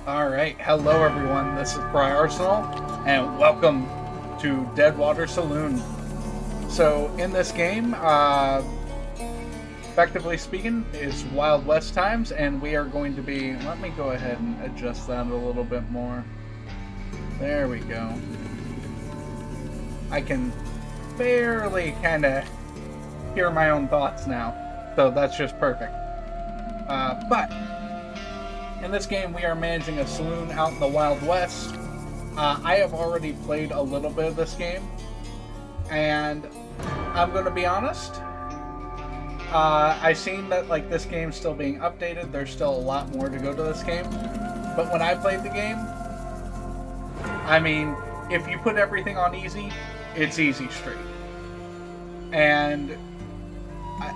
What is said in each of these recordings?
Alright, hello everyone, this is Arsenal, and welcome to Deadwater Saloon. So, in this game, effectively speaking, it's Wild West times, and we are going to be... Let me go ahead and adjust that a little bit more. There we go. I can barely kind of hear my own thoughts now, so that's just perfect. But... in this game, we are managing a saloon out in the Wild West. I have already played a little bit of this game, and I'm going to be honest. I've seen that this game's still being updated. There's still a lot more to go to this game. But when I played the game, I mean, if you put everything on easy, it's easy straight. And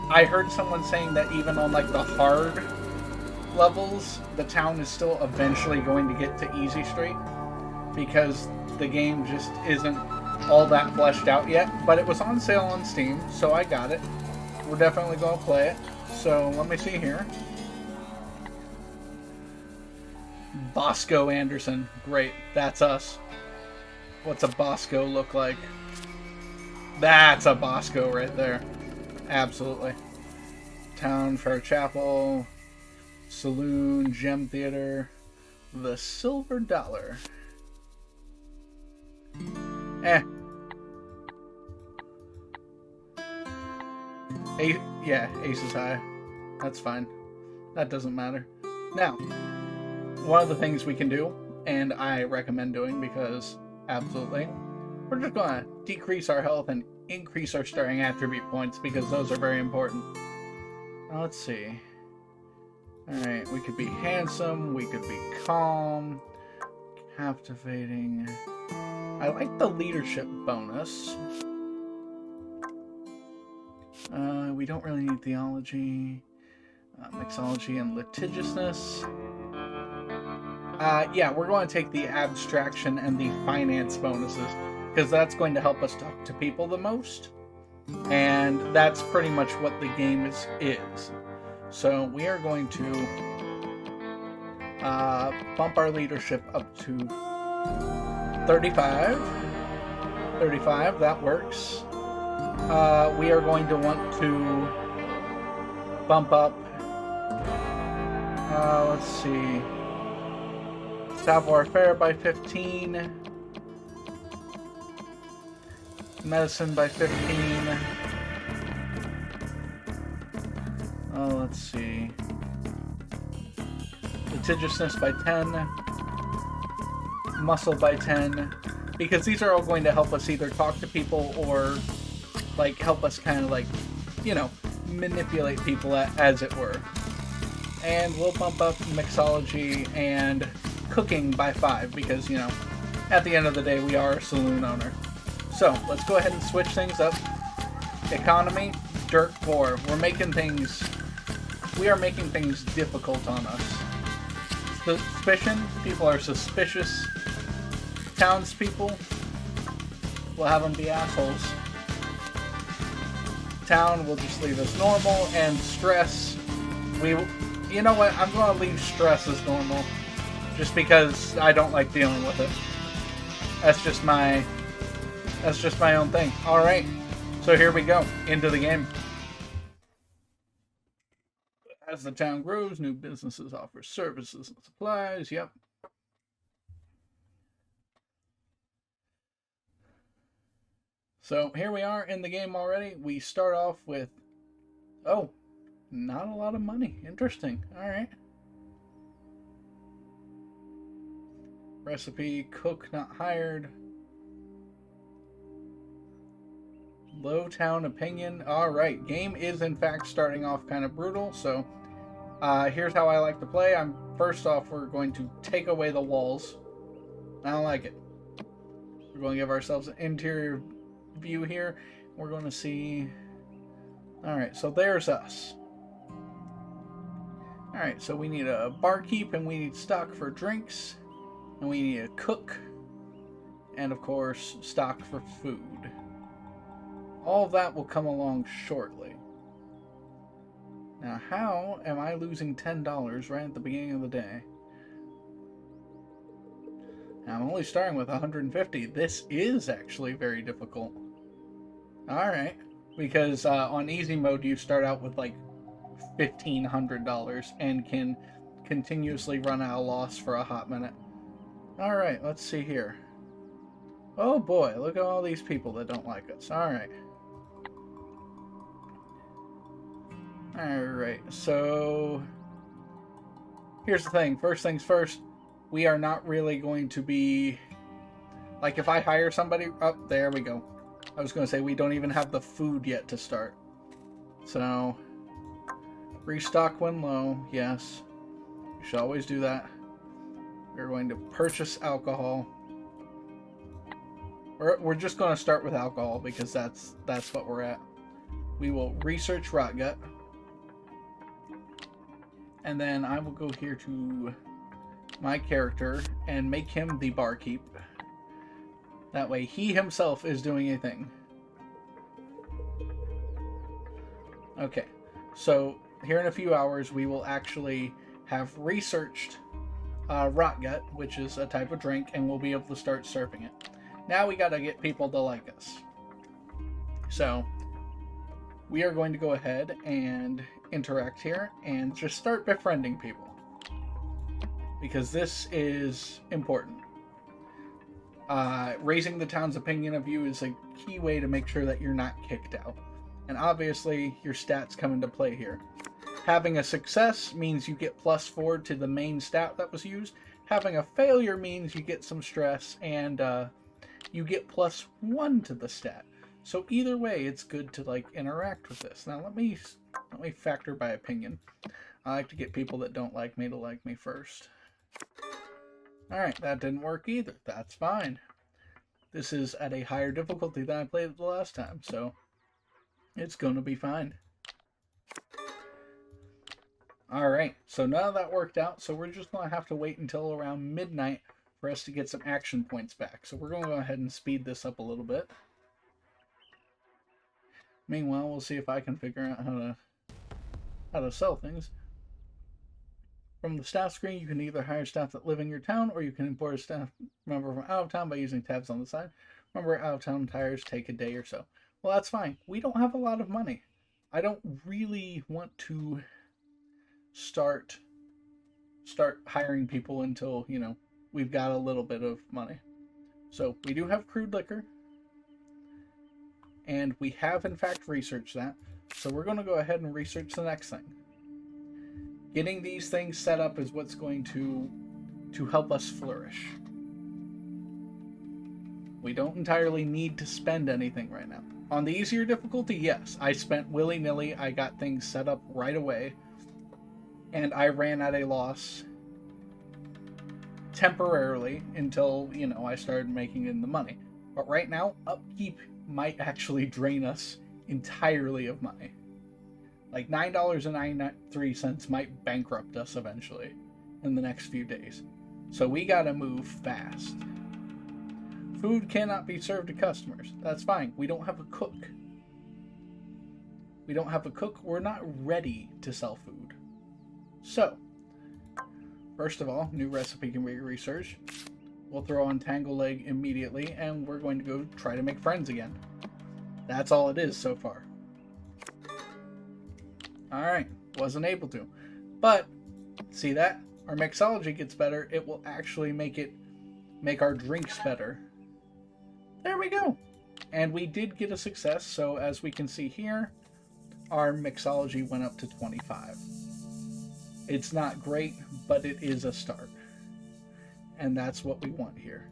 I heard someone saying that even on the hard levels, the town is still eventually going to get to easy straight because the game just isn't all that fleshed out yet. But it was on sale on Steam, so I got it. We're definitely going to play it. So let me see here. Bosco Anderson. Great, that's us. What's a Bosco look like? That's a Bosco right there. Absolutely. Town Fair Chapel, Saloon, Gem Theater, the Silver Dollar. Yeah, ace is high. That's fine. That doesn't matter. Now, one of the things we can do, and I recommend doing because, absolutely, we're just going to decrease our health and increase our starting attribute points because those are very important. Now, let's see. Alright, we could be handsome, we could be calm, captivating. I like the leadership bonus. We don't really need theology, mixology, and litigiousness. Yeah, we're going to take the abstraction and the finance bonuses, because that's going to help us talk to people the most. And that's pretty much what the game is. So we are going to bump our leadership up to 35. 35, that works. We are going to want to bump up, let's see, savoir faire by 15, medicine by 15. Let's see. Litigiousness by 10. Muscle by 10. Because these are all going to help us either talk to people or, help us kind of, manipulate people as it were. And we'll bump up mixology and cooking by 5 because, at the end of the day, we are a saloon owner. So, let's go ahead and switch things up. Economy, dirt poor. We are making things difficult on us. Suspicion, people are suspicious. Townspeople, we'll have them be assholes. Town, we'll just leave as normal. And stress, you know what, I'm going to leave stress as normal. Just because I don't like dealing with it. That's just my own thing. Alright, so here we go, into the game. As the town grows, new businesses offer services and supplies. Yep. So here we are in the game already. We start off with, oh, not a lot of money. Interesting. All right. Recipe, cook not hired. Low town opinion. All right. Game is in fact starting off kind of brutal. So here's how I like to play. First off, we're going to take away the walls. I don't like it. We're going to give ourselves an interior view here. We're going to see. All right, so there's us. All right, so we need a barkeep and we need stock for drinks, and we need a cook, and of course stock for food. All of that will come along shortly. Now, how am I losing $10 right at the beginning of the day? I'm only starting with 150. This is actually very difficult. Alright. Because on easy mode, you start out with like $1,500 and can continuously run at a loss for a hot minute. Alright, let's see here. Oh boy, look at all these people that don't like us. Alright. Alright, so here's the thing. First things first, we are not really going to be... Like, if I hire somebody... Oh, there we go. I was going to say, we don't even have the food yet to start. So, restock when low. Yes. You should always do that. We're going to purchase alcohol. We're just going to start with alcohol because that's what we're at. We will research Rotgut. And then I will go here to my character and make him the barkeep. That way he himself is doing a thing. Okay, so here in a few hours we will actually have researched Rotgut, which is a type of drink, and we'll be able to start serving it. Now we gotta get people to like us. So we are going to go ahead and interact here and just start befriending people, because this is important. Raising the town's opinion of you is a key way to make sure that you're not kicked out. And obviously, your stats come into play here. Having a success means you get +4 to the main stat that was used. Having a failure means you get some stress, and you get +1 to the stat. So either way, it's good to like interact with this. Now let me factor by opinion. I like to get people that don't like me to like me first. Alright, that didn't work either. That's fine. This is at a higher difficulty than I played it the last time, so it's going to be fine. Alright, so none of that worked out, so we're just going to have to wait until around midnight for us to get some action points back. So we're going to go ahead and speed this up a little bit. Meanwhile, we'll see if I can figure out how to sell things. From the staff screen, you can either hire staff that live in your town, or you can import a staff member from out of town by using tabs on the side. Remember, out of town hires take a day or so. Well, that's fine. We don't have a lot of money. I don't really want to start hiring people until, you know, we've got a little bit of money. So we do have crude liquor, and we have in fact researched that. So we're going to go ahead and research the next thing. Getting these things set up is what's going to help us flourish. We don't entirely need to spend anything right now. On the easier difficulty, yes, I spent willy-nilly. I got things set up right away, and I ran at a loss temporarily until, you know, I started making in the money. But right now, upkeep might actually drain us entirely of money. Like $9.93 might bankrupt us eventually in the next few days. So we gotta move fast. Food cannot be served to customers. That's fine. We don't have a cook. We don't have a cook. We're not ready to sell food. So, first of all, new recipe can be researched. We'll throw on Tangle Leg immediately, and we're going to go try to make friends again. That's all it is so far. Alright, wasn't able to. But, see that? Our mixology gets better. It will actually make our drinks better. There we go. And we did get a success, so as we can see here, our mixology went up to 25. It's not great, but it is a start. And that's what we want here.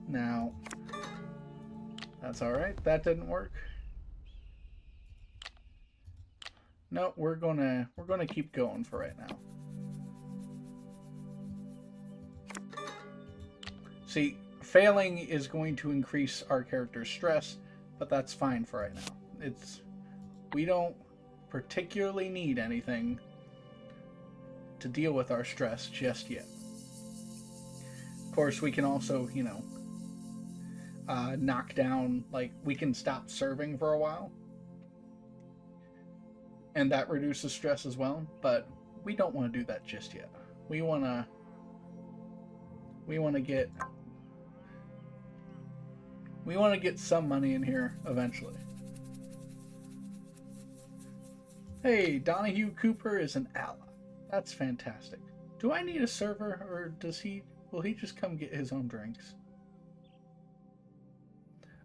Now, that's alright. That didn't work. No, we're gonna keep going for right now. See, failing is going to increase our character's stress, but that's fine for right now. We don't particularly need anything to deal with our stress just yet. Of course, we can also, you know, knock down, like, we can stop serving for a while. And that reduces stress as well, but we don't want to do that just yet. We want We want to get some money in here eventually. Hey, Donahue Cooper is an ally. That's fantastic. Do I need a server, or will he just come get his own drinks?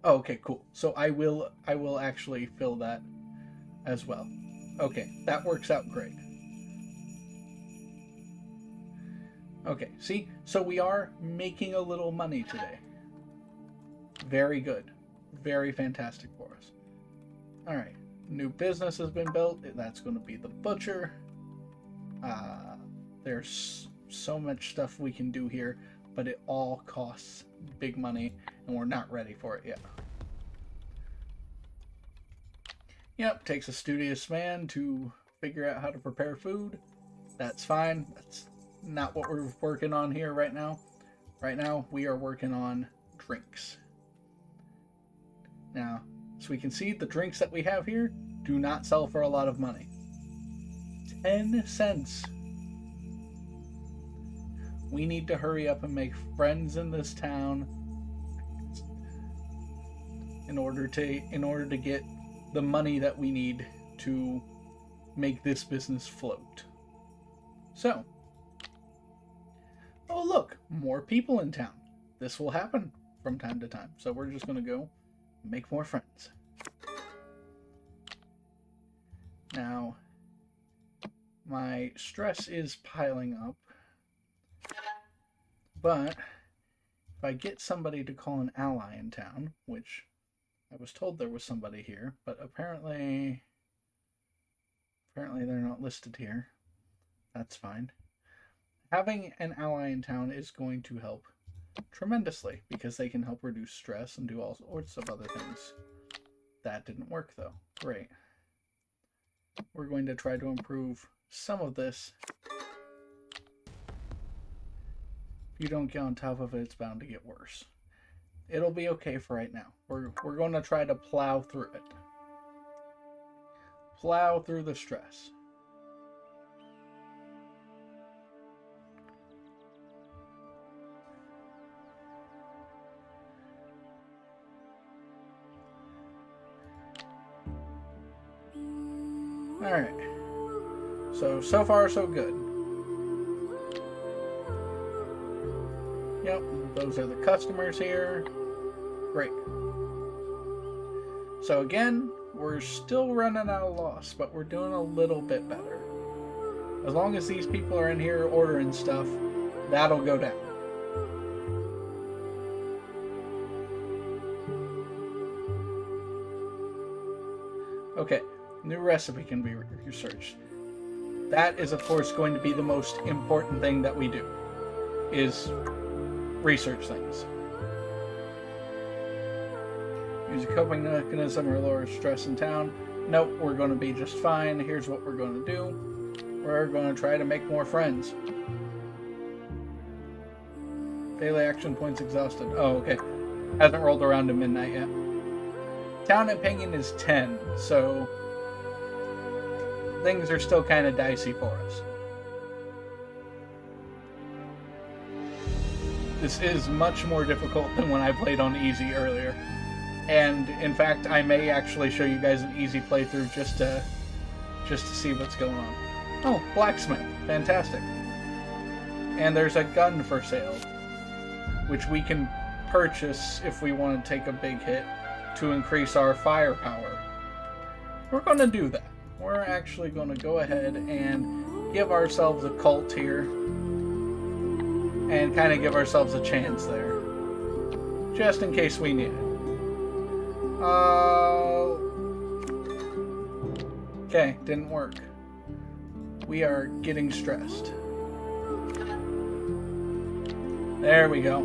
Oh, okay, cool. So I will actually fill that as well. Okay, that works out great. Okay, see? So we are making a little money today. Very good. Very fantastic for us. Alright, new business has been built. That's going to be the butcher. There's so much stuff we can do here, but it all costs big money, and we're not ready for it yet. Yep, takes a studious man to figure out how to prepare food. That's fine. That's not what we're working on here right now. Right now, we are working on drinks. Now, so we can see the drinks that we have here do not sell for a lot of money. 10 cents. We need to hurry up and make friends in this town in order to get the money that we need to make this business float. So, oh look, more people in town. This will happen from time to time. So we're just going to go make more friends. Now, my stress is piling up. But if I get somebody to call an ally in town, which I was told there was somebody here, but apparently they're not listed here. That's fine. Having an ally in town is going to help tremendously because they can help reduce stress and do all sorts of other things. That didn't work though. Great. We're going to try to improve some of this. If you don't get on top of it, it's bound to get worse. It'll be okay for right now. We're going to try to plow through it. Plow through the stress. Alright. So far so good. Yep, those are the customers here. Great. So again, we're still running out of loss, but we're doing a little bit better. As long as these people are in here ordering stuff, that'll go down. Okay, new recipe can be researched. That is, of course, going to be the most important thing that we do, is research things. Use a coping mechanism or lower stress in town. Nope, we're going to be just fine. Here's what we're going to do. We're going to try to make more friends. Daily action points exhausted. Oh, okay. Hasn't rolled around to midnight yet. Town opinion is 10, so things are still kind of dicey for us. This is much more difficult than when I played on easy earlier. And in fact, I may actually show you guys an easy playthrough just to see what's going on. Oh, blacksmith. Fantastic. And there's a gun for sale, which we can purchase if we want to take a big hit to increase our firepower. We're going to do that. We're actually going to go ahead and give ourselves a cult here and kind of give ourselves a chance there, just in case we need it. Okay, didn't work. We are getting stressed. There we go.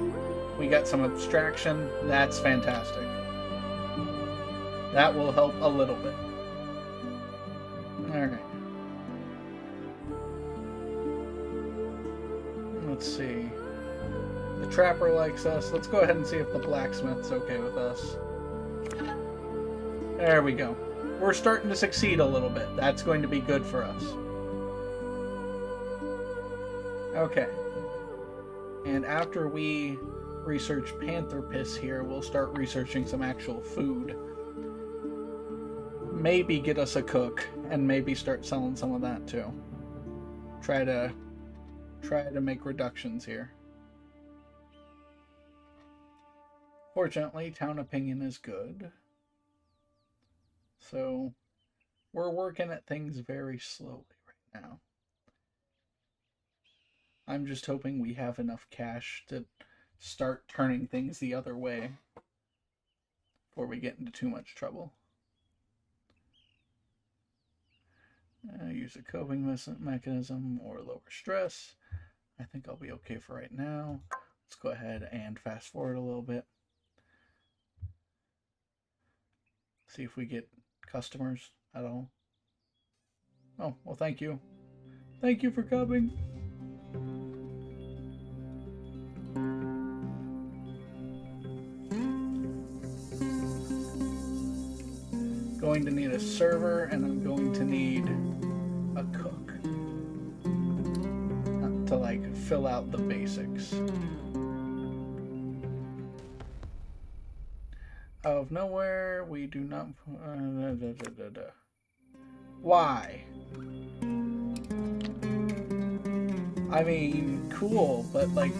We got some abstraction. That's fantastic. That will help a little bit. Alright. Let's see. The trapper likes us. Let's go ahead and see if the blacksmith's okay with us. There we go. We're starting to succeed a little bit. That's going to be good for us. Okay. And after we research panther piss here, we'll start researching some actual food. Maybe get us a cook, and maybe start selling some of that too. Try to make reductions here. Fortunately, town opinion is good. So we're working at things very slowly right now. I'm just hoping we have enough cash to start turning things the other way before we get into too much trouble. Use a coping mechanism or lower stress. I think I'll be okay for right now. Let's go ahead and fast forward a little bit. See if we get customers at all. Oh, well, thank you. Thank you for coming. Going to need a server, and I'm going to need a cook to like fill out the basics. Out of nowhere, we do not. Why? I mean, cool, but like,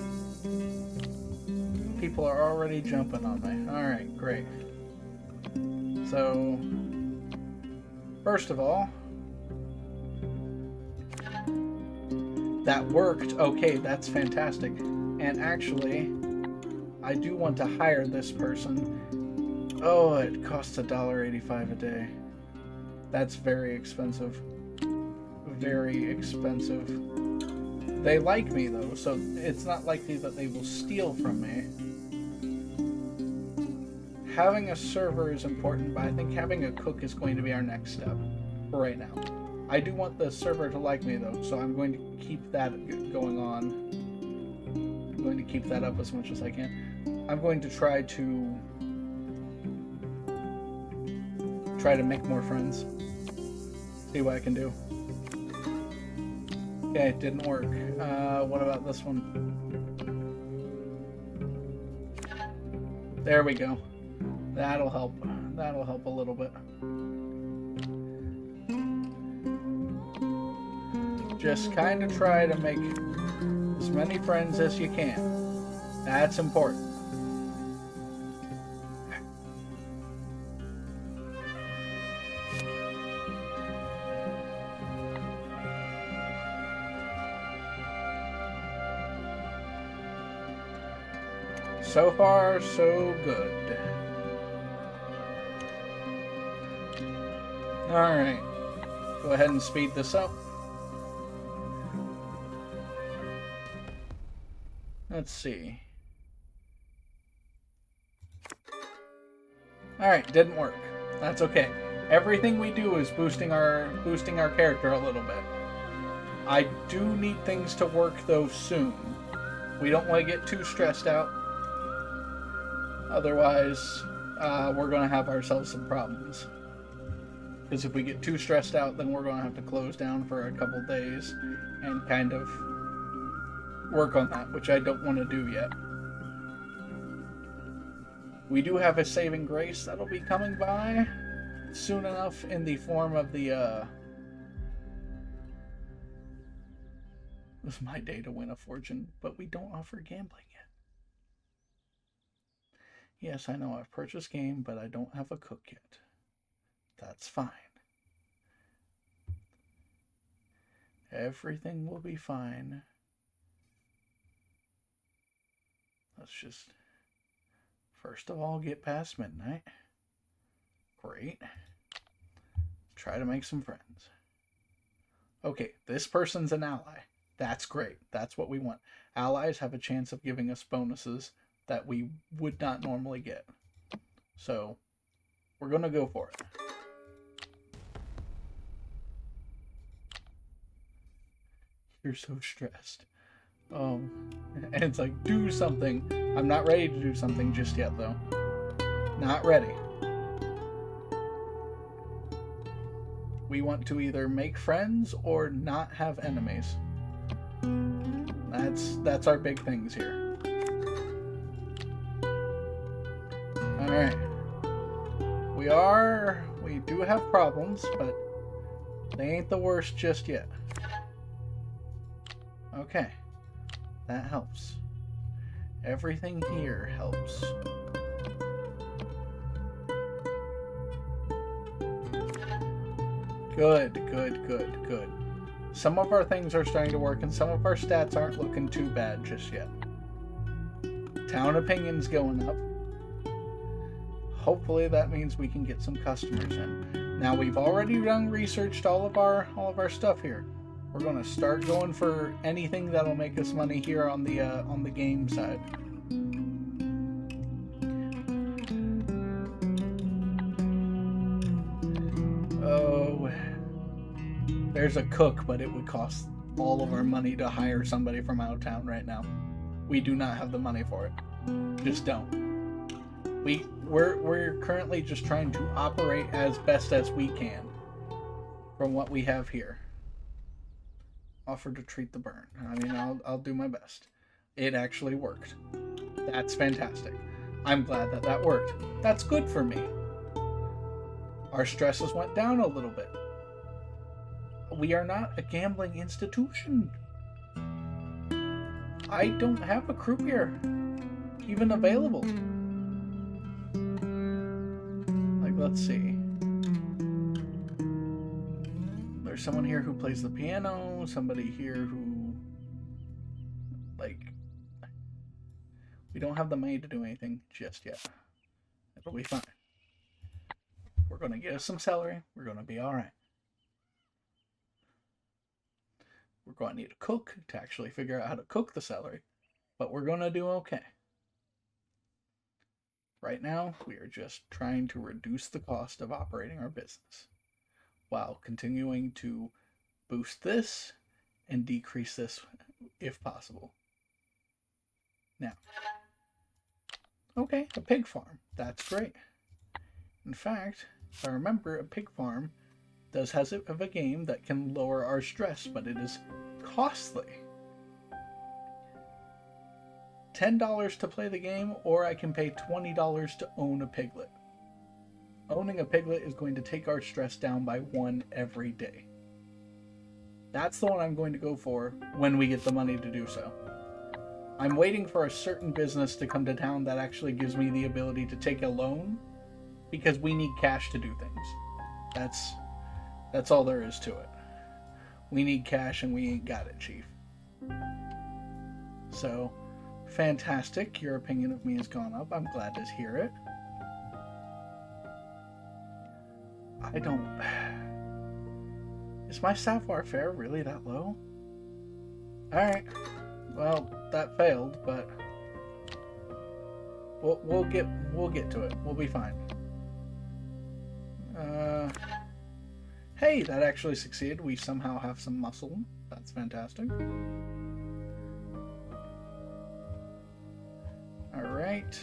people are already jumping on me. Alright, great. So, first of all, that worked. Okay, that's fantastic. And actually, I do want to hire this person. Oh, it costs $1.85 a day. That's very expensive. Very expensive. They like me though, so it's not likely that they will steal from me. Having a server is important, but I think having a cook is going to be our next step for right now. I do want the server to like me though, so I'm going to keep that going on. I'm going to keep that up as much as I can. I'm going to try to make more friends. See what I can do. Okay, it didn't work. What about this one? There we go. That'll help. That'll help a little bit. Just kind of try to make as many friends as you can. That's important. So far, so good. Alright. Go ahead and speed this up. Let's see. Alright, didn't work. That's okay. Everything we do is boosting our character a little bit. I do need things to work though soon. We don't want to get too stressed out. Otherwise, we're going to have ourselves some problems. Because if we get too stressed out, then we're going to have to close down for a couple days and kind of work on that, which I don't want to do yet. We do have a saving grace that'll be coming by soon enough in the form of the, It was my day to win a fortune, but we don't offer gambling yet. Yes, I know I've purchased game, but I don't have a cook yet. That's fine. Everything will be fine. Let's just, first of all, get past midnight. Great. Try to make some friends. Okay, this person's an ally. That's great. That's what we want. Allies have a chance of giving us bonuses that we would not normally get. So, we're going to go for it. You're so stressed. And it's like, do something. I'm not ready to do something just yet, though. Not ready. We want to either make friends or not have enemies. That's our big things here. Alright. We do have problems, but they ain't the worst just yet. Okay. That helps. Everything here helps. Good, good, good, good. Some of our things are starting to work, and some of our stats aren't looking too bad just yet. Town opinion's going up. Hopefully that means we can get some customers in. Now we've already researched all of our stuff here. We're gonna start going for anything that'll make us money here on the game side. Oh, there's a cook, but it would cost all of our money to hire somebody from out of town right now. We do not have the money for it. Just don't. We're currently just trying to operate as best as we can from what we have here. Offer to treat the burn. I mean, I'll do my best. It actually worked. That's fantastic. I'm glad that worked. That's good for me. Our stresses went down a little bit. We are not a gambling institution. I don't have a croupier even available. Like, let's see. There's someone here who plays the piano, somebody here who, like, we don't have the money to do anything just yet. It'll be fine. We're going to get us some celery. We're going to be all right. We're going to need a cook to actually figure out how to cook the celery, but we're going to do okay. Right now, we are just trying to reduce the cost of operating our business while continuing to boost this and decrease this if possible. Now, okay, a pig farm. That's great. In fact, if I remember, a pig farm does have a game that can lower our stress, but it is costly. $10 to play the game, or I can pay $20 to own a piglet. Owning a piglet is going to take our stress down by 1 every day. That's the one I'm going to go for when we get the money to do so. I'm waiting for a certain business to come to town that actually gives me the ability to take a loan, because we need cash to do things. That's all there is to it. We need cash and we ain't got it, Chief. So, fantastic. Your opinion of me has gone up. I'm glad to hear it. I don't... Is my savoir faire really that low? Alright. Well, that failed, but... We'll get to it. We'll be fine. Hey, that actually succeeded. We somehow have some muscle. That's fantastic. Alright.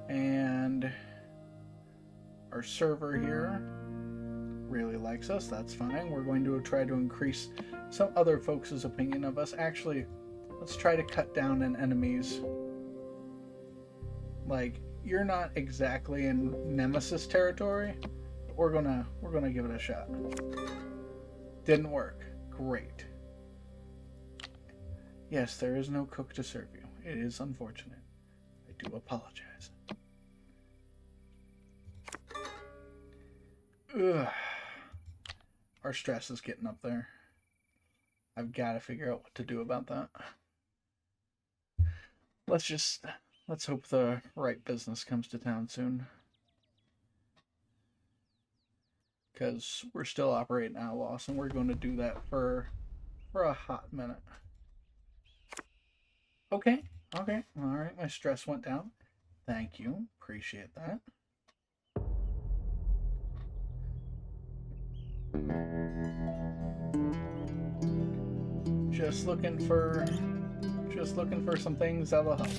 And our server here really likes us. That's fine. We're going to try to increase some other folks' opinion of us. Actually, let's try to cut down on enemies. Like, you're not exactly in Nemesis territory. We're gonna give it a shot. Didn't work. Great. Yes, there is no cook to serve you. It is unfortunate. I do apologize. Ugh. Our stress is getting up there. I've got to figure out what to do about that. Let's hope the right business comes to town soon. Because we're still operating at a loss, and we're going to do that for a hot minute. Okay. Alright, my stress went down. Thank you. Appreciate that. Just looking for some things that'll help.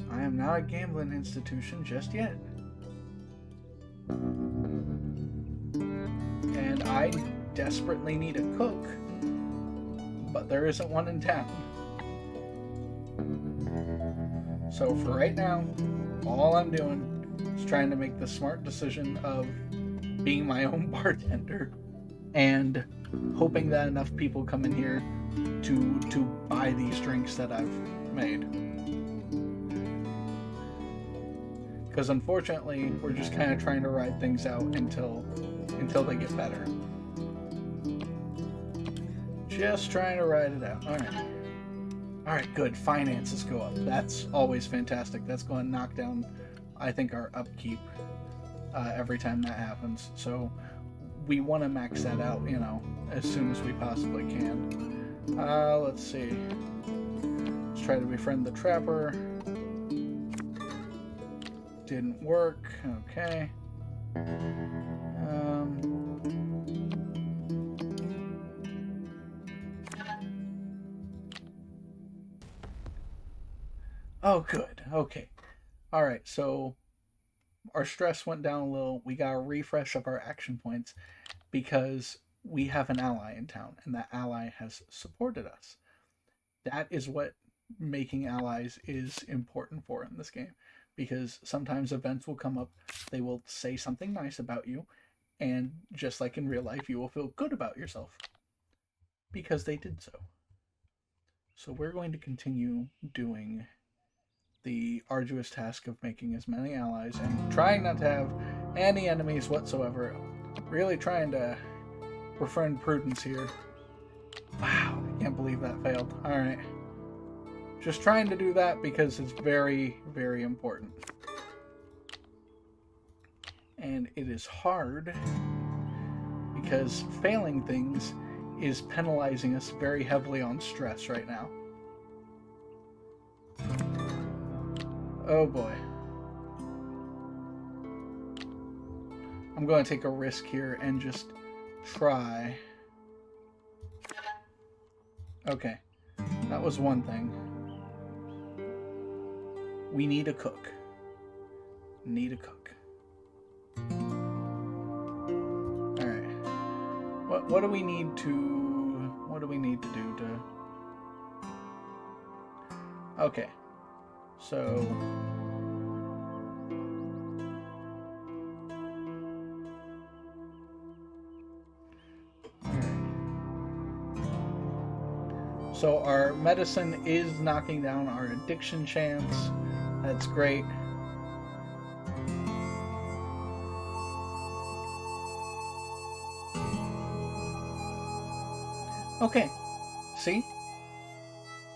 I am not a gambling institution just yet. And I desperately need a cook, but there isn't one in town. So for right now, all I'm doing is trying to make the smart decision of being my own bartender and hoping that enough people come in here to buy these drinks that I've made. Because unfortunately, we're just kind of trying to ride things out until they get better. Just trying to ride it out. All right, good. Finances go up. That's always fantastic. That's going to knock down, I think, our upkeep every time that happens. So we want to max that out, you know, as soon as we possibly can. Let's see. Let's try to befriend the trapper. Didn't work. Okay. Oh, good. Okay. All right. So our stress went down a little. We got a refresh of our action points because we have an ally in town, and that ally has supported us. That is what making allies is important for in this game, because sometimes events will come up, they will say something nice about you, and just like in real life, you will feel good about yourself because they did so. So we're going to continue doing the arduous task of making as many allies and trying not to have any enemies whatsoever. Really trying to befriend Prudence here. Wow, I can't believe that failed. Alright. Just trying to do that because it's very, very important. And it is hard because failing things is penalizing us very heavily on stress right now. Oh boy. I'm going to take a risk here and just try. Okay. That was one thing. We need a cook. Need a cook. Alright. What do we need to do to... Okay. So... So our medicine is knocking down our addiction chance. That's great. Okay. See?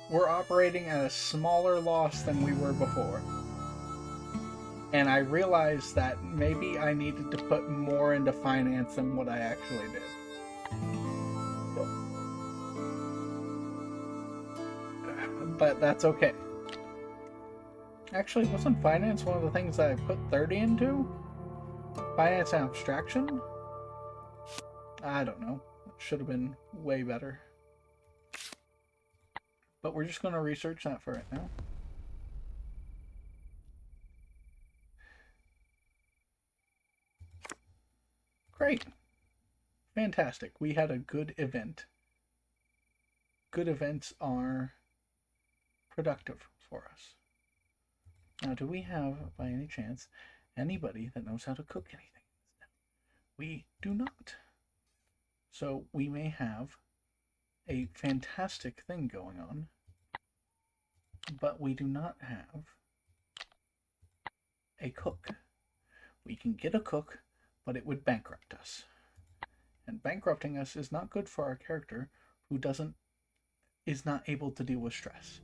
We're operating at a smaller loss than we were before. And I realized that maybe I needed to put more into finance than what I actually did. But that's okay. Actually, wasn't finance one of the things that I put 30 into? Finance and abstraction? I don't know. It should have been way better. But we're just going to research that for right now. Great. Fantastic. We had a good event. Good events are productive for us. Now, do we have, by any chance, anybody that knows how to cook anything? We do not. So we may have a fantastic thing going on, but we do not have a cook. We can get a cook, but it would bankrupt us. And bankrupting us is not good for our character who is not able to deal with stress.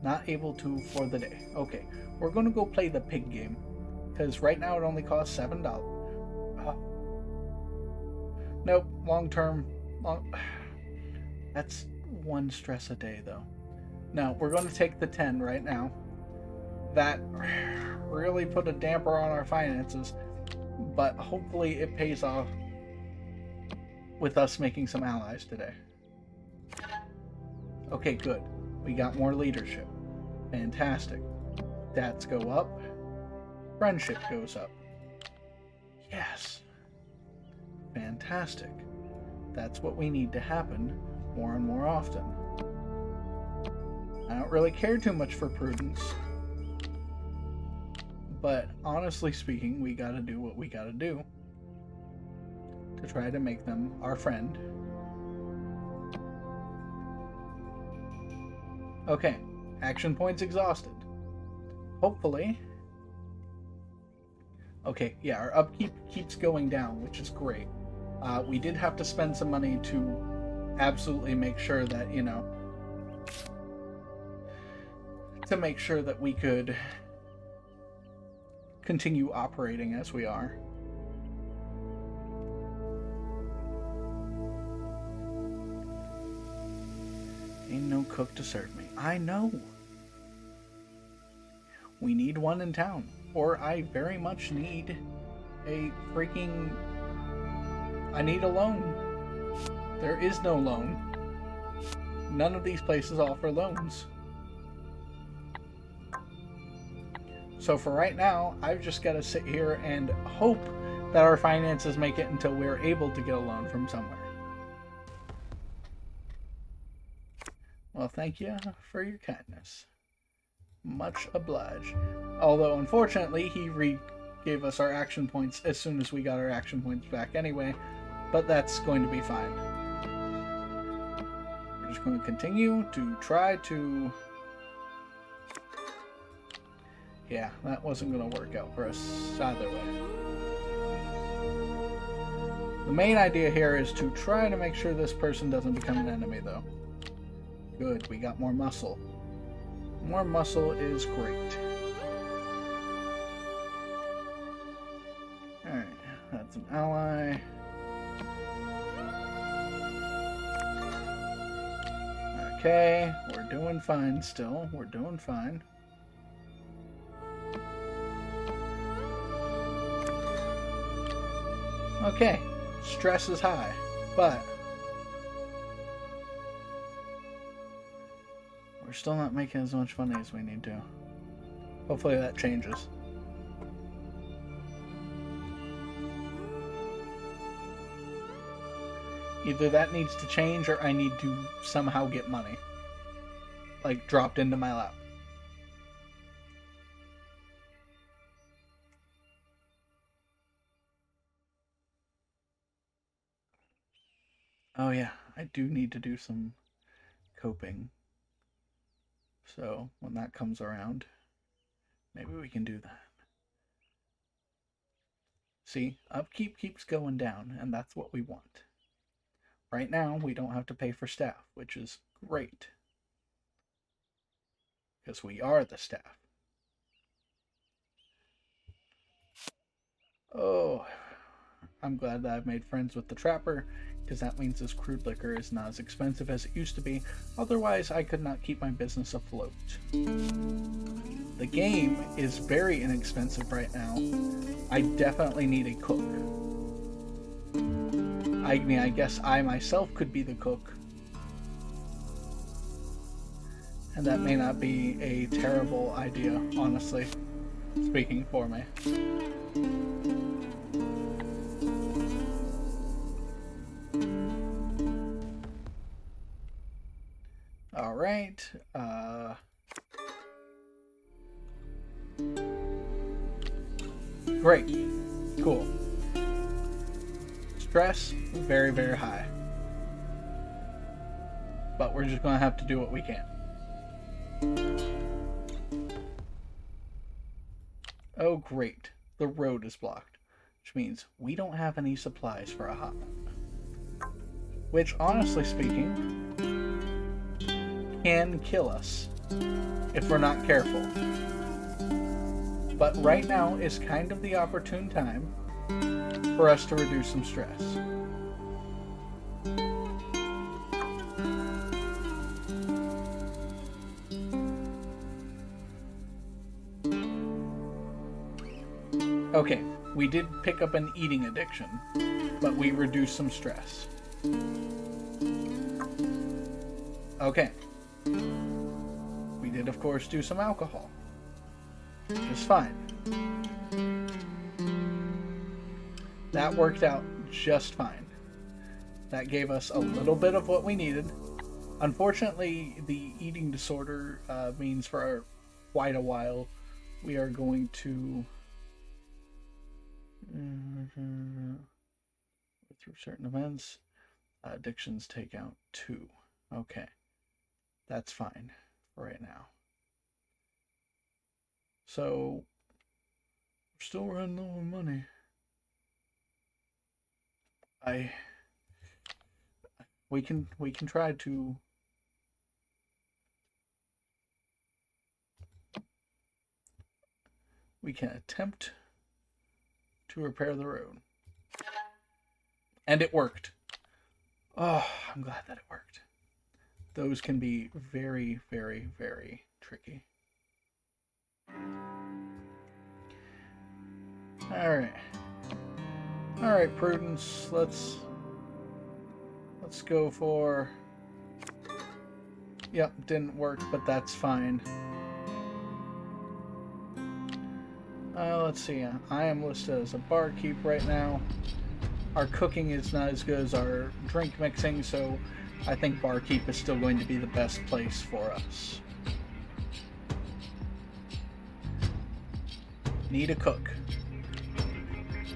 Not able to for the day. Okay, we're going to go play the pig game. Because right now it only costs $7. Nope, long term. That's one stress a day, though. No, we're going to take the 10 right now. That really put a damper on our finances. But hopefully it pays off with us making some allies today. Okay, good. We got more leadership. Fantastic. Stats go up. Friendship goes up. Yes. Fantastic. That's what we need to happen more and more often. I don't really care too much for Prudence. But honestly speaking, we gotta do what we gotta do to try to make them our friend. Okay, action points exhausted. Hopefully. Okay, yeah, our upkeep keeps going down, which is great. We did have to spend some money to absolutely make sure that, you know, to make sure that we could continue operating as we are. Ain't no cook to serve me. I know. We need one in town, or I very much need a freaking... I need a loan. There is no loan. None of these places offer loans. So for right now, I've just got to sit here and hope that our finances make it until we're able to get a loan from somewhere. Well, thank you for your kindness. Much obliged. Although, unfortunately, he gave us our action points as soon as we got our action points back anyway. But that's going to be fine. We're just going to continue to try to... Yeah, that wasn't going to work out for us either way. The main idea here is to try to make sure this person doesn't become an enemy, though. Good, we got more muscle. More muscle is great. Alright, that's an ally. Okay, we're doing fine still. We're doing fine. Okay, stress is high, but we're still not making as much money as we need to. Hopefully that changes. Either that needs to change or I need to somehow get money. Like, dropped into my lap. Oh yeah, I do need to do some coping. So, when that comes around, maybe we can do that. See, upkeep keeps going down, and that's what we want. Right now, we don't have to pay for staff, which is great. Because we are the staff. Oh, I'm glad that I've made friends with the trapper, because that means this crude liquor is not as expensive as it used to be. Otherwise, I could not keep my business afloat. The game is very inexpensive right now. I definitely need a cook. I mean, I guess I myself could be the cook. And that may not be a terrible idea, honestly, speaking for me. Alright, great. Cool. Stress, very, very high. But we're just gonna have to do what we can. Oh, great. The road is blocked, which means we don't have any supplies for a hot minute. Which, honestly speaking, can kill us if we're not careful. But right now is kind of the opportune time for us to reduce some stress. Okay, we did pick up an eating addiction, but we reduced some stress. Okay. We did, of course, do some alcohol. Just fine. That worked out just fine. That gave us a little bit of what we needed. Unfortunately, the eating disorder means for quite a while we are going to through certain events. Addictions take out 2. Okay. That's fine for right now. So we're still running low on money. We can try to attempt to repair the road. And it worked. Oh, I'm glad that it worked. Those can be very, very, very tricky. Alright. Alright, Prudence. Let's go for... Yep, didn't work, but that's fine. Let's see. I am listed as a barkeep right now. Our cooking is not as good as our drink mixing, so I think barkeep is still going to be the best place for us. Need a cook.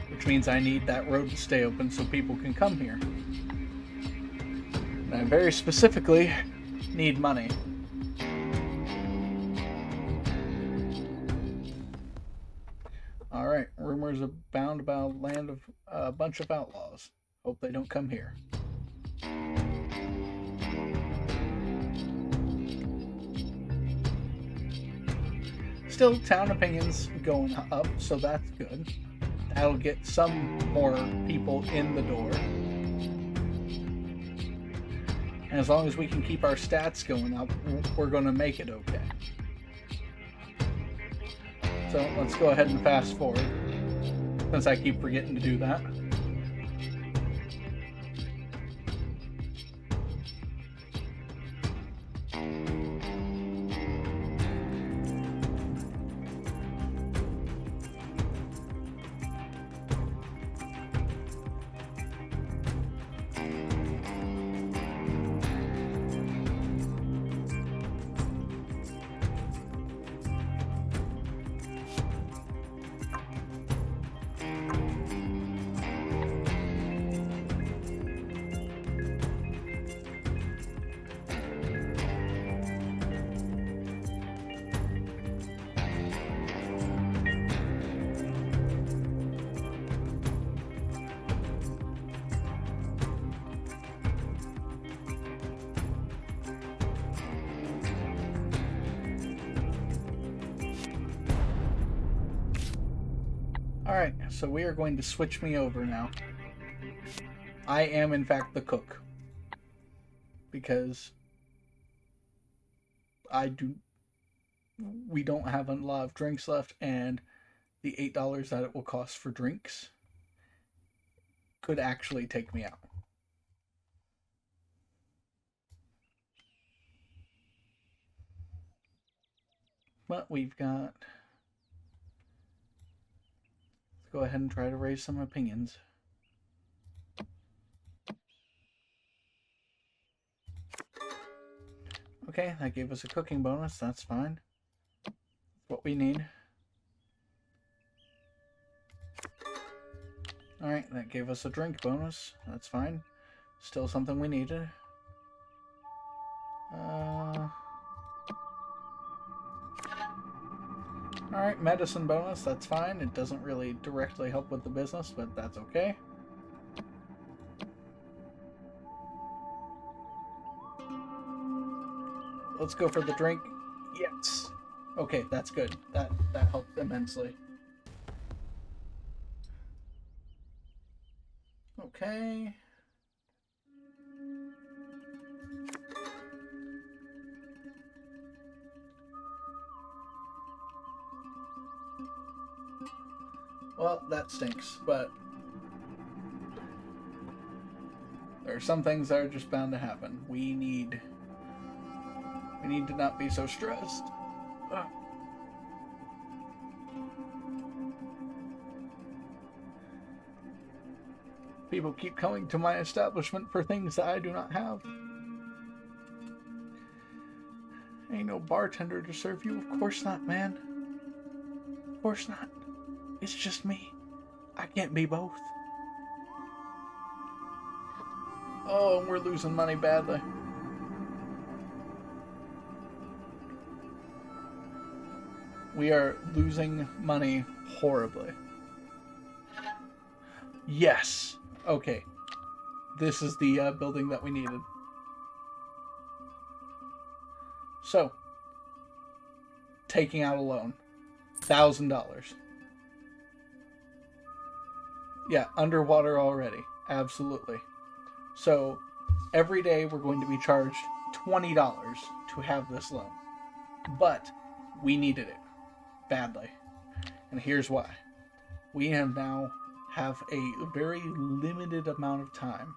Which means I need that road to stay open so people can come here. And I very specifically need money. Alright, rumors abound about land of a bunch of outlaws. Hope they don't come here. Still, town opinions going up, so that's good. That'll get some more people in the door. And as long as we can keep our stats going up, we're going to make it okay. So let's go ahead and fast forward, since I keep forgetting to do that. Alright, so we are going to switch me over now. I am, in fact, the cook. Because we don't have a lot of drinks left, and the $8 that it will cost for drinks could actually take me out. But we've got... Let's go ahead and try to raise some opinions. Okay, that gave us a cooking bonus. That's fine. That's what we need. Alright, that gave us a drink bonus. That's fine. Still something we needed. Alright, medicine bonus. That's fine. It doesn't really directly help with the business, but that's okay. Let's go for the drink. Yes. Okay, that's good. That helped immensely. Okay. Well, that stinks, but there are some things that are just bound to happen. We need to not be so stressed. People keep coming to my establishment for things that I do not have. Ain't no bartender to serve you. Of course not, man. Of course not. It's just me. I can't be both. Oh, and we're losing money badly. We are losing money horribly. Yes. Okay. This is the building that we needed. So, taking out a loan. $1,000. Yeah, underwater already. Absolutely. So, every day we're going to be charged $20 to have this loan. But, we needed it. Badly. And here's why. We now have a very limited amount of time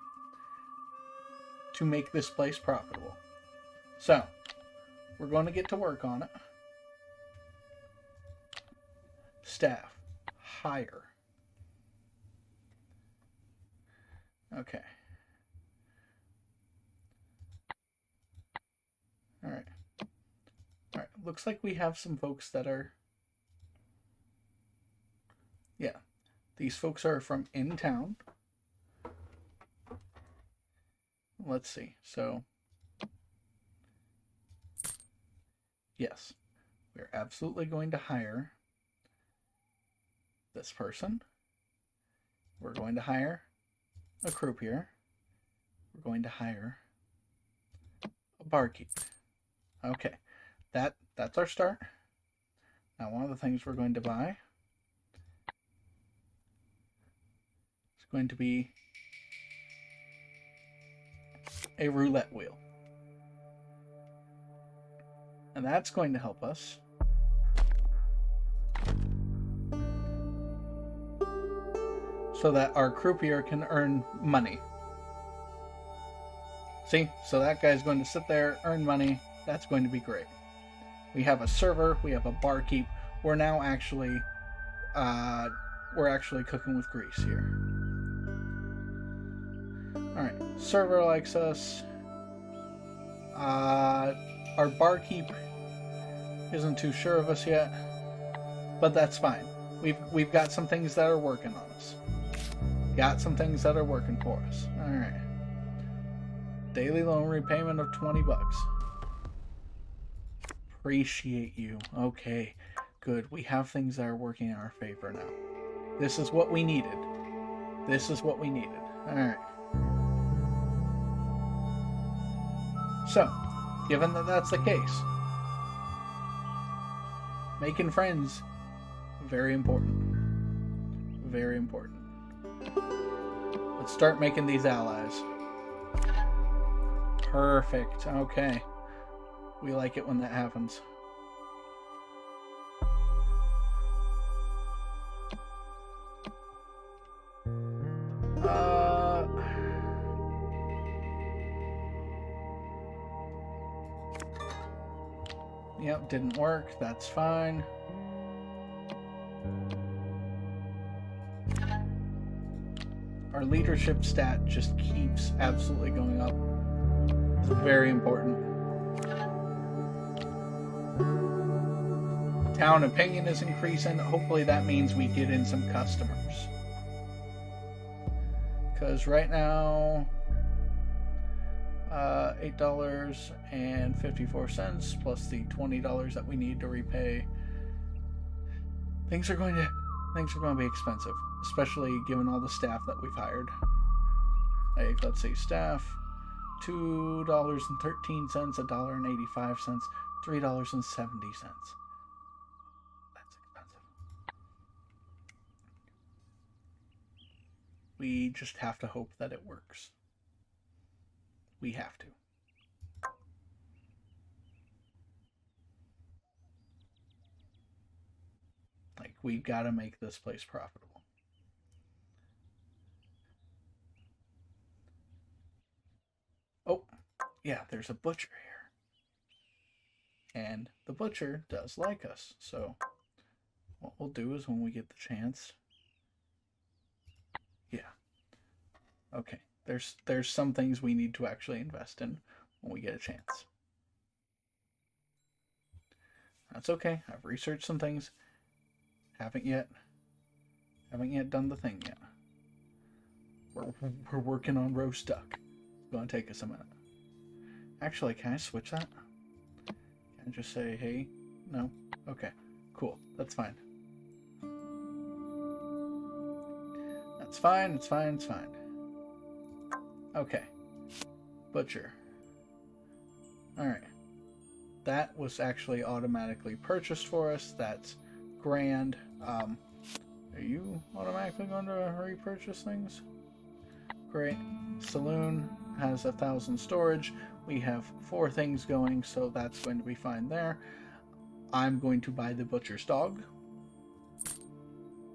to make this place profitable. So, we're going to get to work on it. Staff. Hire. Okay. Alright. Alright. Looks like we have some folks that are... Yeah. These folks are from in town. Let's see. So... Yes. We're absolutely going to hire this person. We're going to hire a croupier. We're going to hire a barkeep. Okay. That's our start. Now, one of the things we're going to buy is going to be a roulette wheel. And that's going to help us so that our croupier can earn money. See? So that guy's going to sit there, earn money. That's going to be great. We have a server. We have a barkeep. We're now actually cooking with grease here. Alright. Server likes us. Our barkeep isn't too sure of us yet, but that's fine. We've got some things that are working on us. Got some things that are working for us. All right. Daily loan repayment of $20. Appreciate you. Okay, good. We have things that are working in our favor now. This is what we needed. This is what we needed. All right. So, given that that's the case, making friends, very important. Very important. Let's start making these allies. Perfect. Okay. We like it when that happens. Yep, didn't work. That's fine. Our leadership stat just keeps absolutely going up. It's very important. Town opinion is increasing. Hopefully that means we get in some customers. Because right now, $8.54 plus the $20 that we need to repay. Things are going to be expensive, especially given all the staff that we've hired. Like, let's see, staff, $2.13, $1.85, $3.70. That's expensive. We just have to hope that it works. We have to. Like, we've got to make this place profitable. Oh, yeah, there's a butcher here. And the butcher does like us. So what we'll do is when we get the chance. Yeah. Okay. There's some things we need to actually invest in when we get a chance. That's okay. I've researched some things. Haven't yet done the thing yet. We're working on roast duck. It's gonna take us a minute. Actually, can I switch that? Can I just say, hey? No? Okay. Cool. That's fine. That's fine. It's fine. It's fine. Okay. Butcher. Alright. That was actually automatically purchased for us. That's grand. Are you automatically going to repurchase things? Great. Saloon has 1,000 storage. We have 4 things going, so that's going to be fine there. I'm going to buy the butcher's dog.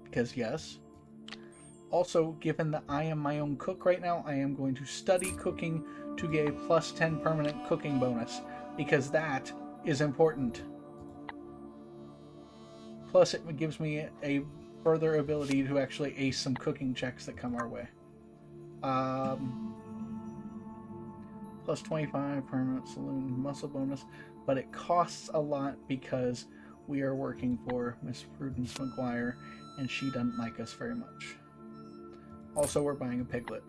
Because yes. Also, given that I am my own cook right now, I am going to study cooking to get a plus 10 permanent cooking bonus. Because that is important. Plus, it gives me a further ability to actually ace some cooking checks that come our way. Plus 25 permanent saloon muscle bonus, but it costs a lot because we are working for Miss Prudence McGuire, and she doesn't like us very much. Also, we're buying a piglet.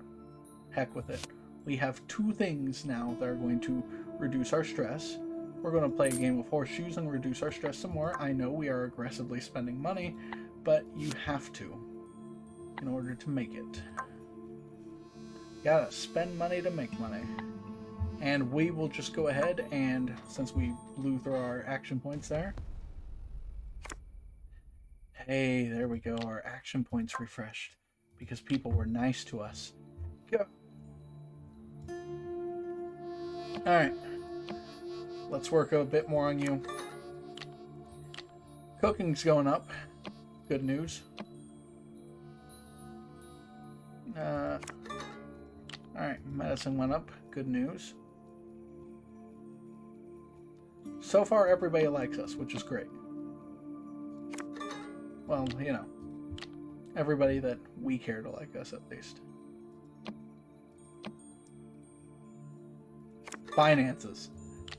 Heck with it. We have 2 things now that are going to reduce our stress. We're going to play a game of horseshoes and reduce our stress some more. I know we are aggressively spending money, but you have to in order to make it. Gotta spend money to make money. And we will just go ahead and, since we blew through our action points there. Hey, there we go. Our action points refreshed because people were nice to us. Go. Alright. Let's work a bit more on you. Cooking's going up. Good news. Alright, medicine went up. Good news. So far, everybody likes us, which is great. Well, you know, everybody that we care to like us, at least. Finances.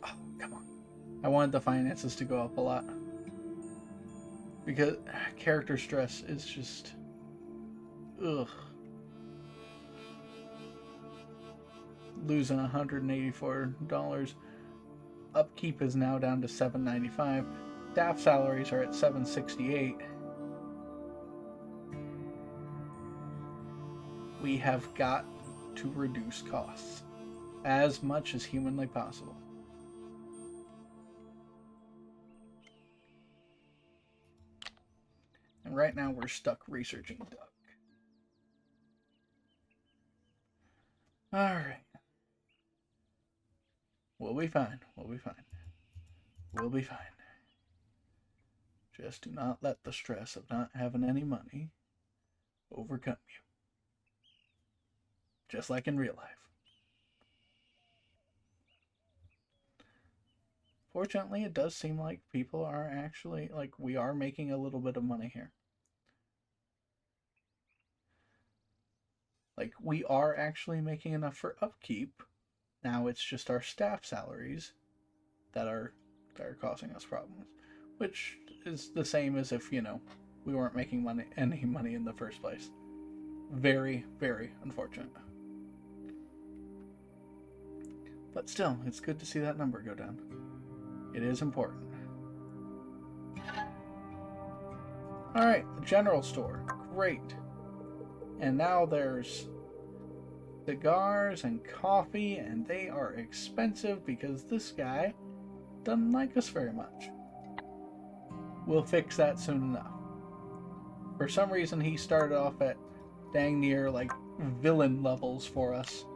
Oh, come on. I wanted the finances to go up a lot. Because character stress is just... ugh. Losing $184. Upkeep is now down to $795. Staff salaries are at $768. We have got to reduce costs as much as humanly possible. And right now we're stuck researching duck. Alright. We'll be fine. We'll be fine. We'll be fine. Just do not let the stress of not having any money overcome you. Just like in real life. Fortunately, it does seem like people are actually, like, we are making a little bit of money here. Like, we are actually making enough for upkeep. Now it's just our staff salaries that are causing us problems. Which is the same as if, you know, we weren't making any money in the first place. Very, very unfortunate. But still, it's good to see that number go down. It is important. Alright, the general store. Great. And now there's cigars and coffee, and they are expensive because this guy doesn't like us very much. We'll fix that soon enough. For some reason, he started off at dang near like villain levels for us.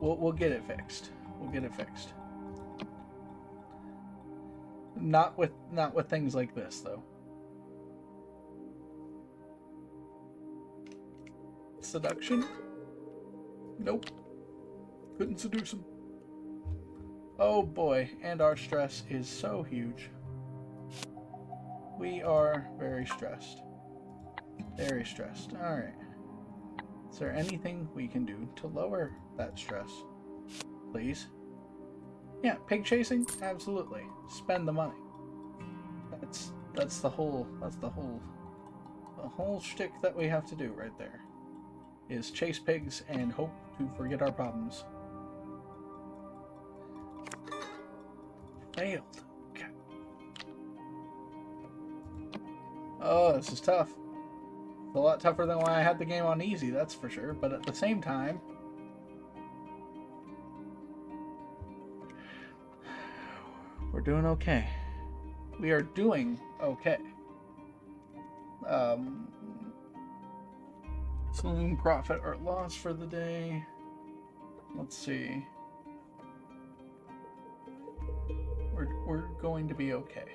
We'll get it fixed. We'll get it fixed. Not with things like this, though. Seduction? Nope. Couldn't seduce him. Oh boy, and our stress is so huge. We are very stressed. Very stressed. Alright. Is there anything we can do to lower that stress? Please? Yeah, pig chasing? Absolutely. Spend the money. That's the whole The whole shtick that we have to do right there is chase pigs and hope to forget our problems. Failed. Okay. Oh, this is tough. It's a lot tougher than when I had the game on easy, that's for sure. But at the same time, we're doing okay. We are doing okay. Saloon profit or loss for the day. Let's see. We're going to be okay.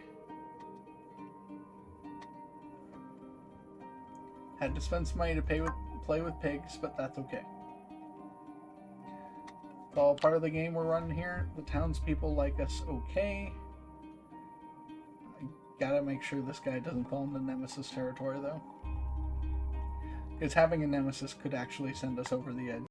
Had to spend some money to play with pigs, but that's okay. It's all part of the game we're running here. The townspeople like us okay. I gotta make sure this guy doesn't fall into Nemesis territory, though. Because having a Nemesis could actually send us over the edge.